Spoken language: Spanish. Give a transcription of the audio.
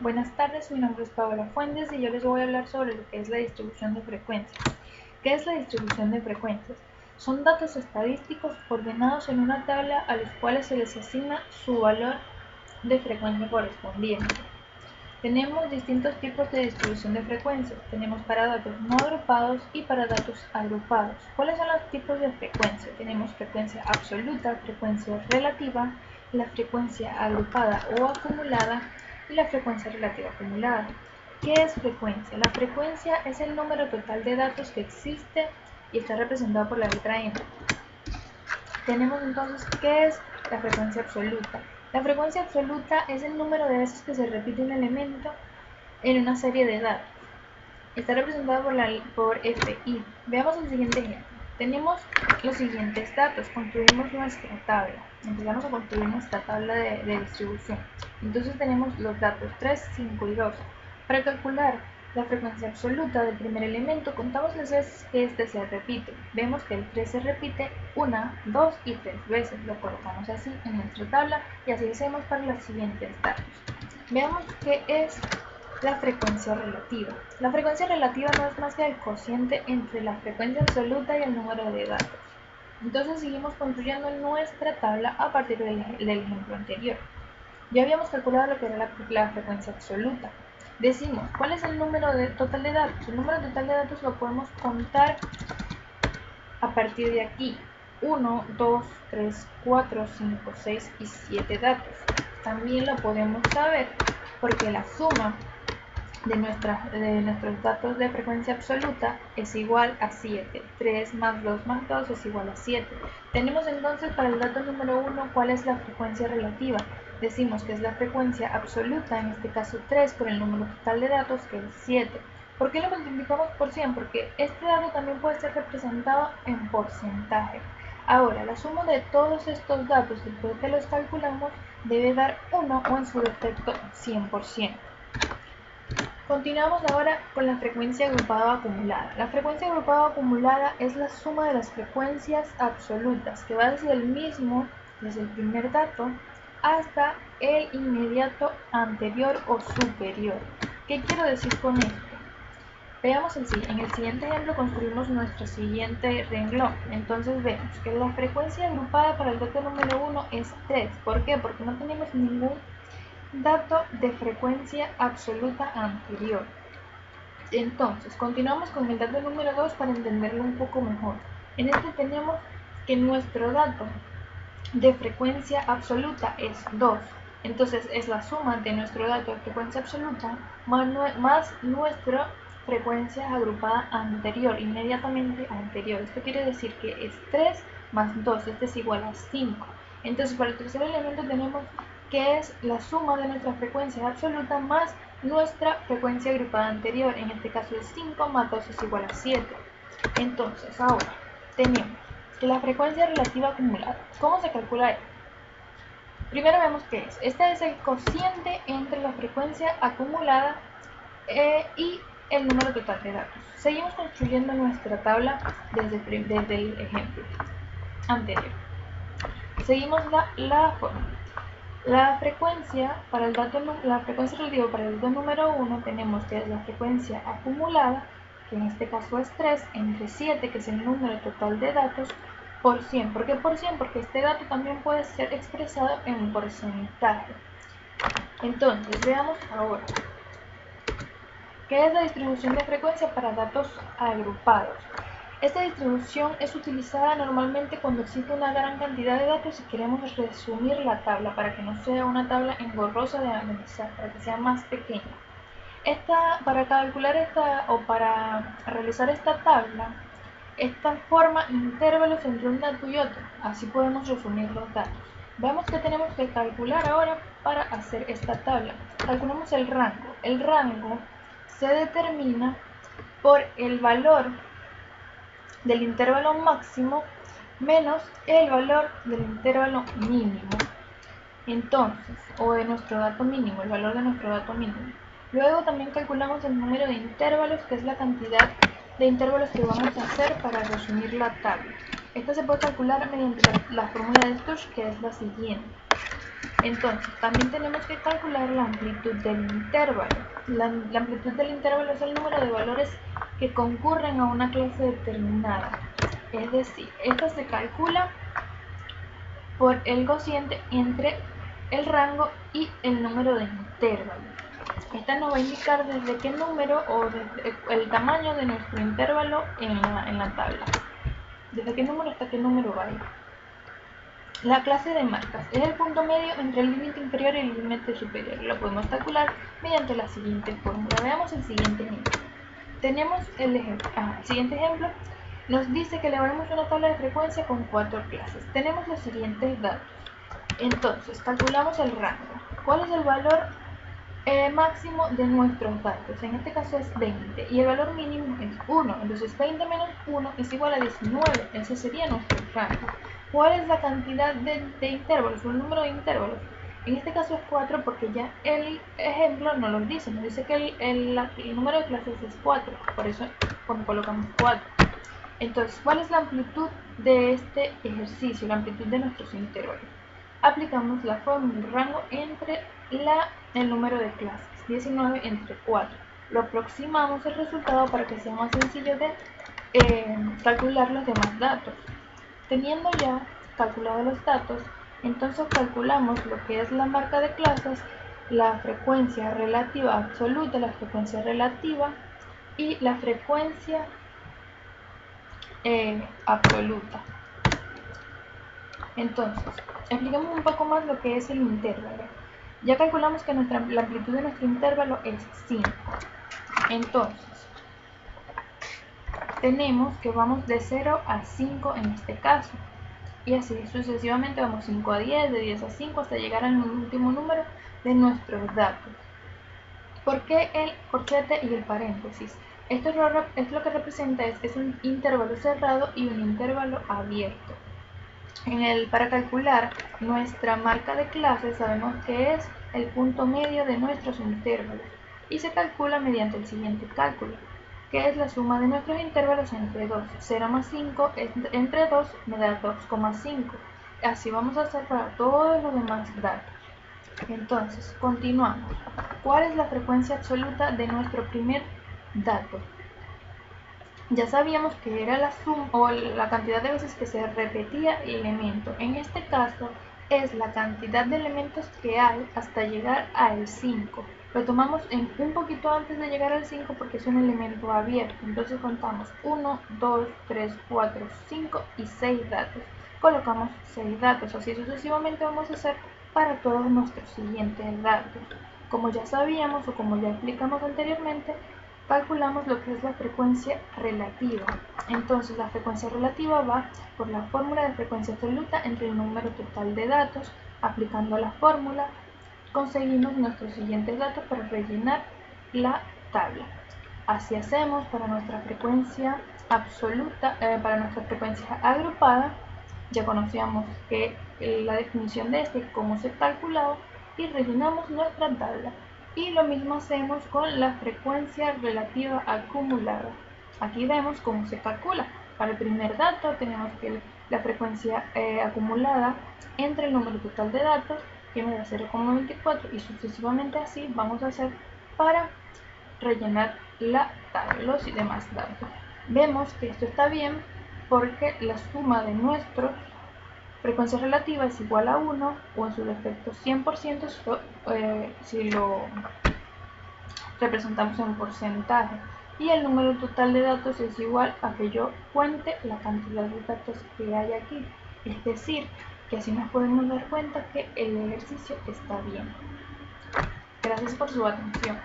Buenas tardes, mi nombre es Paola Fuentes y yo les voy a hablar sobre lo que es la distribución de frecuencias. ¿Qué es la distribución de frecuencias? Son datos estadísticos ordenados en una tabla a los cuales se les asigna su valor de frecuencia correspondiente. Tenemos distintos tipos de distribución de frecuencias. Tenemos para datos no agrupados y para datos agrupados. ¿Cuáles son los tipos de frecuencia? Tenemos frecuencia absoluta, frecuencia relativa, la frecuencia agrupada o acumulada y la frecuencia relativa acumulada. ¿Qué es frecuencia? La frecuencia es el número total de datos que existe y está representado por la letra M. Tenemos entonces, ¿qué es la frecuencia absoluta? La frecuencia absoluta es el número de veces que se repite un elemento en una serie de datos. Está representada por FI. Veamos el siguiente ejemplo. Tenemos los siguientes datos. Construimos nuestra tabla. Empezamos a construir nuestra tabla de distribución. Entonces tenemos los datos 3, 5 y 2. Para calcular la frecuencia absoluta del primer elemento, contamos las veces que este se repite. Vemos que el 3 se repite 1, 2 y 3 veces. Lo colocamos así en nuestra tabla y así hacemos para los siguientes datos. Veamos qué es la frecuencia relativa. La frecuencia relativa no es más que el cociente entre la frecuencia absoluta y el número de datos. Entonces seguimos construyendo nuestra tabla a partir del ejemplo anterior. Ya habíamos calculado lo que era la frecuencia absoluta. Decimos, ¿cuál es el número total de datos? El número total de datos lo podemos contar a partir de aquí. 1, 2, 3, 4, 5, 6 y 7 datos. También lo podemos saber porque la suma de nuestros datos de frecuencia absoluta es igual a 7. 3 más 2 más 2 es igual a 7. Tenemos entonces para el dato número 1 cuál es la frecuencia relativa. Decimos que es la frecuencia absoluta, en este caso 3, por el número total de datos que es 7. ¿Por qué lo multiplicamos por 100? Porque este dato también puede ser representado en porcentaje. Ahora, la suma de todos estos datos después que los calculamos debe dar 1 o en su defecto 100%. Continuamos ahora con la frecuencia agrupada o acumulada. La frecuencia agrupada o acumulada es la suma de las frecuencias absolutas que va desde el primer dato, hasta el inmediato anterior o superior. ¿Qué quiero decir con esto? Veamos en el siguiente ejemplo construimos nuestro siguiente renglón. Entonces vemos que la frecuencia agrupada para el dato número 1 es 3. ¿Por qué? Porque no tenemos ningún dato de frecuencia absoluta anterior. Entonces, continuamos con el dato número 2 para entenderlo un poco mejor. En este tenemos que nuestro dato de frecuencia absoluta es 2. Entonces, es la suma de nuestro dato de frecuencia absoluta más nuestra frecuencia agrupada anterior, inmediatamente anterior. Esto quiere decir que es 3 más 2, este es igual a 5. Entonces, para el tercer elemento tenemos que es la suma de nuestra frecuencia absoluta más nuestra frecuencia agrupada anterior. En este caso es 5 más 2 es igual a 7. Entonces, ahora tenemos que la frecuencia relativa acumulada. ¿Cómo se calcula esto? Primero vemos qué es. Este es el cociente entre la frecuencia acumulada y el número total de datos. Seguimos construyendo nuestra tabla desde el ejemplo anterior. Seguimos la fórmula. La frecuencia relativa para el dato número 1 tenemos que es la frecuencia acumulada, que en este caso es 3, entre 7, que es el número total de datos, por 100. ¿Por qué por 100? Porque este dato también puede ser expresado en porcentaje. Entonces, veamos ahora qué es la distribución de frecuencia para datos agrupados. Esta distribución es utilizada normalmente cuando existe una gran cantidad de datos y queremos resumir la tabla para que no sea una tabla engorrosa de analizar, para que sea más pequeña. Para calcular para realizar esta tabla, esta forma intervalos entre un dato y otro, así podemos resumir los datos. Veamos qué tenemos que calcular ahora para hacer esta tabla. Calculamos el rango. El rango se determina por el valor del intervalo máximo menos el valor del intervalo mínimo. Entonces, o de nuestro dato mínimo, el valor de nuestro dato mínimo. Luego también calculamos el número de intervalos, que es la cantidad de intervalos que vamos a hacer para resumir la tabla. Esta se puede calcular mediante la fórmula de Stusch, que es la siguiente. Entonces, también tenemos que calcular la amplitud del intervalo. La amplitud del intervalo es el número de valores que concurren a una clase determinada. Es decir, esta se calcula por el cociente entre el rango y el número de intervalo. Esta nos va a indicar desde qué número o desde el tamaño de nuestro intervalo en la tabla. Desde qué número hasta qué número va a ir. La clase de marcas es el punto medio entre el límite inferior y el límite superior. Lo podemos calcular mediante la siguiente fórmula. Veamos el siguiente ejemplo. Tenemos el siguiente ejemplo. Nos dice que elaboremos una tabla de frecuencia con 4 clases. Tenemos los siguientes datos. Entonces, calculamos el rango. ¿Cuál es el valor máximo de nuestros datos? En este caso es 20 y el valor mínimo es 1. Entonces 20 menos 1 es igual a 19. Ese sería nuestro rango. ¿Cuál es la cantidad de intervalos o el número de intervalos? En este caso es 4 porque ya el ejemplo no lo dice. Nos dice que el número de clases es 4. Por eso colocamos 4. Entonces, ¿cuál es la amplitud de este ejercicio? La amplitud de nuestros intervalos. Aplicamos la fórmula de rango entre el número de clases, 19 entre 4. Lo aproximamos el resultado para que sea más sencillo de calcular los demás datos. Teniendo ya calculados los datos, entonces calculamos lo que es la marca de clases, la frecuencia relativa absoluta, la frecuencia relativa y la frecuencia absoluta. Entonces, expliquemos un poco más lo que es el intervalo. Ya calculamos que la amplitud de nuestro intervalo es 5. Entonces, tenemos que vamos de 0 a 5 en este caso. Y así sucesivamente vamos 5 a 10, de 10 a 5 hasta llegar al último número de nuestros datos. ¿Por qué el corchete y el paréntesis? Esto es lo que representa es un intervalo cerrado y un intervalo abierto. Para calcular nuestra marca de clase sabemos que es el punto medio de nuestros intervalos y se calcula mediante el siguiente cálculo, que es la suma de nuestros intervalos entre 2. 0 más 5 entre 2 me da 2,5. Así vamos a hacer para todos los demás datos. Entonces, continuamos. ¿Cuál es la frecuencia absoluta de nuestro primer dato? Ya sabíamos que era la suma o la cantidad de veces que se repetía el elemento. En este caso es la cantidad de elementos que hay hasta llegar al 5. Lo tomamos un poquito antes de llegar al 5 porque es un elemento abierto. Entonces contamos 1, 2, 3, 4, 5 y 6 datos. Colocamos 6 datos. Así sucesivamente vamos a hacer para todos nuestros siguientes datos. Como ya sabíamos o como ya explicamos anteriormente, calculamos lo que es la frecuencia relativa. Entonces la frecuencia relativa va por la fórmula de frecuencia absoluta entre el número total de datos. Aplicando la fórmula conseguimos nuestros siguientes datos para rellenar la tabla. Así hacemos para nuestra frecuencia absoluta, para nuestra frecuencia agrupada. Ya conocíamos la definición de cómo se calculaba y rellenamos nuestra tabla. Y lo mismo hacemos con la frecuencia relativa acumulada. Aquí vemos cómo se calcula. Para el primer dato tenemos que la frecuencia acumulada entre el número total de datos, que me da 0,24, y sucesivamente así vamos a hacer para rellenar la tabla, los demás datos. Vemos que esto está bien porque la suma de nuestra frecuencia relativa es igual a 1 o en su defecto 100% si lo representamos en porcentaje, y el número total de datos es igual a que yo cuente la cantidad de datos que hay aquí. Es decir, que así nos podemos dar cuenta que el ejercicio está bien. Gracias por su atención.